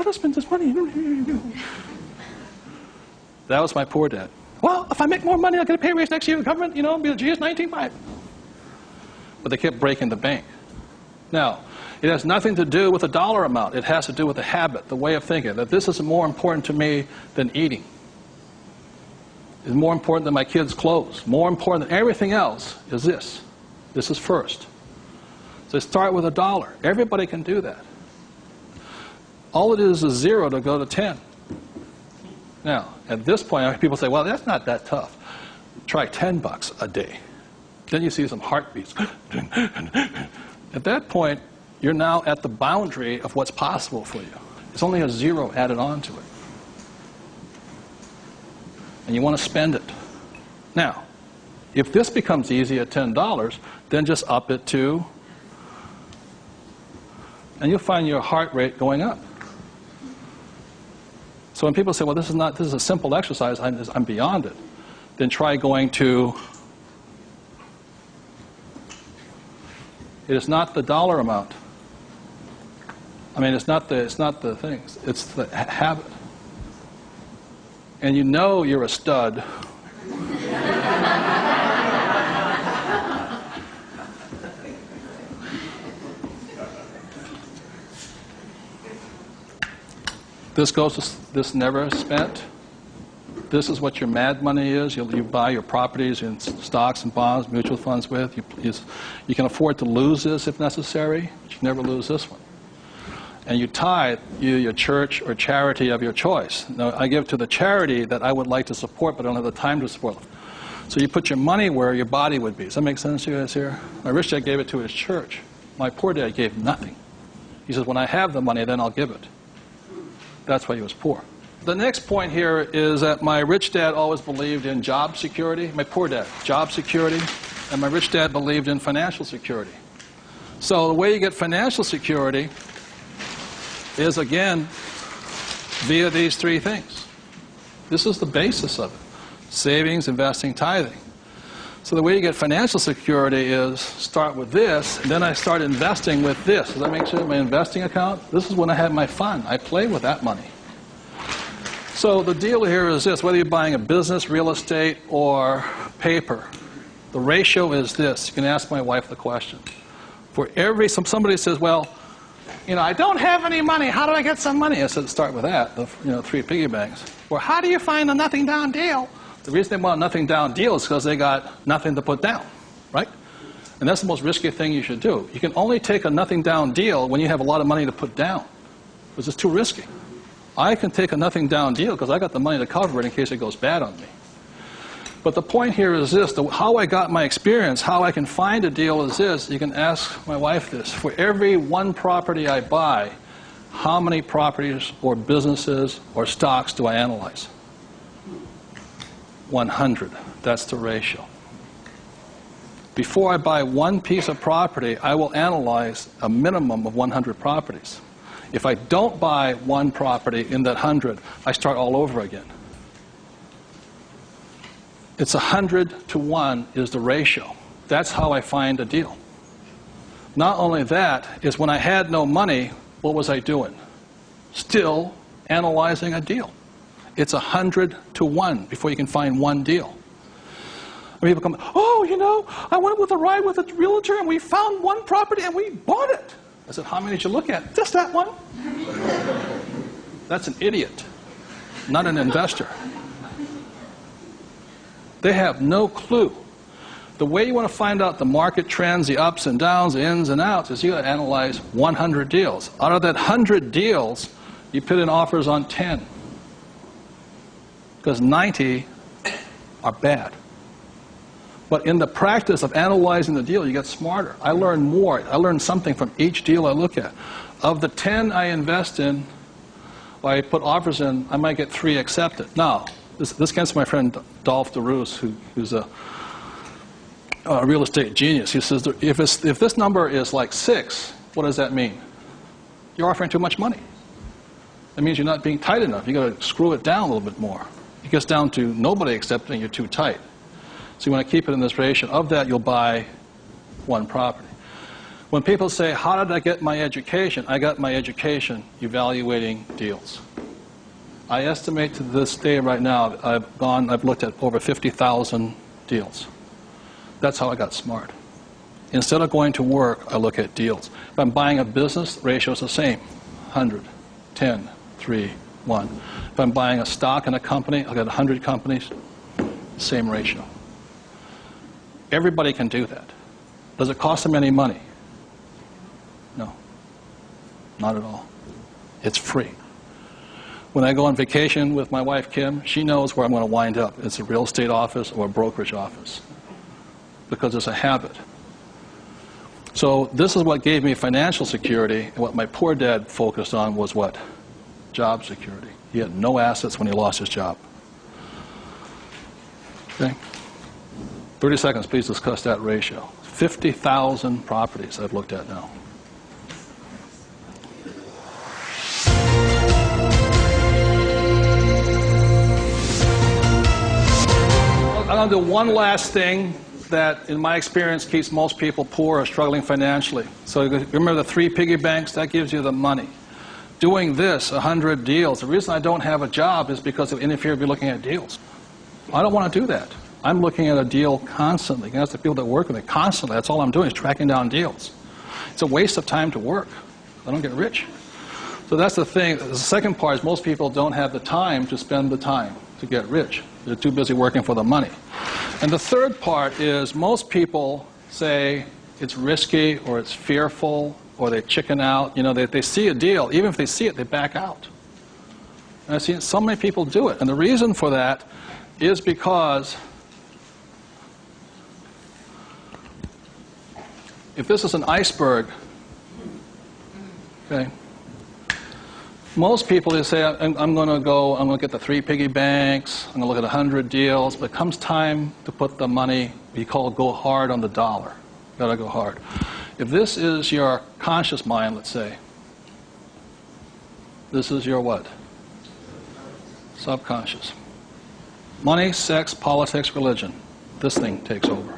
How do I spend this money? That was my poor dad. Well, if I make more money, I'll get a pay raise next year. The government, you know, be the GS 19.5. But they kept breaking the bank. Now, it has nothing to do with the dollar amount. It has to do with the habit, the way of thinking, that this is more important to me than eating. It's more important than my kids' clothes. More important than everything else is this. This is first. So start with $1. Everybody can do that. All it is 0 to go to 10. Now, at this point, people say, well, that's not that tough. Try $10 a day. Then you see some heartbeats. At that point, you're now at the boundary of what's possible for you. It's only a 0 added on to it. And you want to spend it. Now, if this becomes easy at $10, then just up it to, and you'll find your heart rate going up. So when people say, well, this is a simple exercise, I'm beyond it, then try going to, it is not the dollar amount. I mean, it's not the things, it's the habit. And you know you're a stud. This goes to this never spent. This is what your mad money is. You buy your properties in stocks and bonds, mutual funds with. You can afford to lose this if necessary, but you never lose this one. And you tithe your church or charity of your choice. Now, I give to the charity that I would like to support, but I don't have the time to support. So you put your money where your body would be. Does that make sense to you guys here? My rich dad gave it to his church. My poor dad gave nothing. He says, when I have the money, then I'll give it. That's why he was poor. The next point here is that my rich dad always believed in job security. My poor dad, job security. And my rich dad believed in financial security. So the way you get financial security is, again, via these three things. This is the basis of it. Savings, investing, tithing. So the way you get financial security is start with this, and then I start investing with this. Does that make sense? My investing account, this is when I have my fun. I play with that money. So the deal here is this, whether you're buying a business, real estate, or paper, the ratio is this. You can ask my wife the question. For every, somebody says, well, you know, I don't have any money. How do I get some money? I said, start with that, the 3 piggy banks. Or how do you find a nothing down deal? The reason they want a nothing down deal is because they got nothing to put down, right? And that's the most risky thing you should do. You can only take a nothing down deal when you have a lot of money to put down, because it's too risky. I can take a nothing down deal because I got the money to cover it in case it goes bad on me. But the point here is this, how I got my experience, how I can find a deal is this. You can ask my wife this. For every one property I buy, how many properties or businesses or stocks do I analyze? 100. That's the ratio. Before I buy one piece of property, I will analyze a minimum of 100 properties. If I don't buy one property in that 100, I start all over again. It's 100 to 1 is the ratio. That's how I find a deal. Not only that, is when I had no money, what was I doing? Still analyzing a deal. It's 100 to 1 before you can find one deal. And people come, oh, you know, I went with a ride with a realtor and we found one property and we bought it. I said, how many did you look at? Just that one. That's an idiot, not an investor. They have no clue. The way you want to find out the market trends, the ups and downs, the ins and outs, is you got to analyze 100 deals. Out of that 100 deals, you put in offers on 10. Because 90 are bad. But in the practice of analyzing the deal, you get smarter. I learn more. I learn something from each deal I look at. Of the 10 I invest in, or I put offers in, I might get 3 accepted. Now, this comes from my friend Dolph DeRoos, who's a real estate genius. He says, if this number is like 6, what does that mean? You're offering too much money. That means you're not being tight enough. You've got to screw it down a little bit more. It gets down to nobody accepting you're too tight. So you want to keep it in this ratio. Of that, you'll buy one property. When people say, how did I get my education? I got my education evaluating deals. I estimate to this day right now, I've looked at over 50,000 deals. That's how I got smart. Instead of going to work, I look at deals. If I'm buying a business, the ratio is the same. 100, 10, 3, 1. If I'm buying a stock in a company, I've got 100 companies, same ratio. Everybody can do that. Does it cost them any money? No, not at all. It's free. When I go on vacation with my wife, Kim, she knows where I'm going to wind up. It's a real estate office or a brokerage office because it's a habit. So this is what gave me financial security, and what my poor dad focused on was what? Job security. He had no assets when he lost his job. Okay? 30 seconds, please discuss that ratio. 50,000 properties I've looked at now. I'm going to do one last thing that, in my experience, keeps most people poor or struggling financially. So remember the 3 piggy banks? That gives you the money. Doing this, 100 deals. The reason I don't have a job is because it interferes with looking at deals. I don't want to do that. I'm looking at a deal constantly. That's the people that work with me constantly. That's all I'm doing is tracking down deals. It's a waste of time to work. I don't get rich. So that's the thing. The second part is most people don't have the time to spend the time to get rich. They're too busy working for the money. And the third part is most people say it's risky or it's fearful or they chicken out. You know, they see a deal. Even if they see it, they back out. And I've seen so many people do it. And the reason for that is because if this is an iceberg, okay, most people, they say, I'm going to get the 3 piggy banks, I'm going to look at 100 deals, but it comes time to put the money, we call it go hard on the dollar. Got to go hard. If this is your conscious mind, let's say, this is your what? Subconscious. Money, sex, politics, religion. This thing takes over.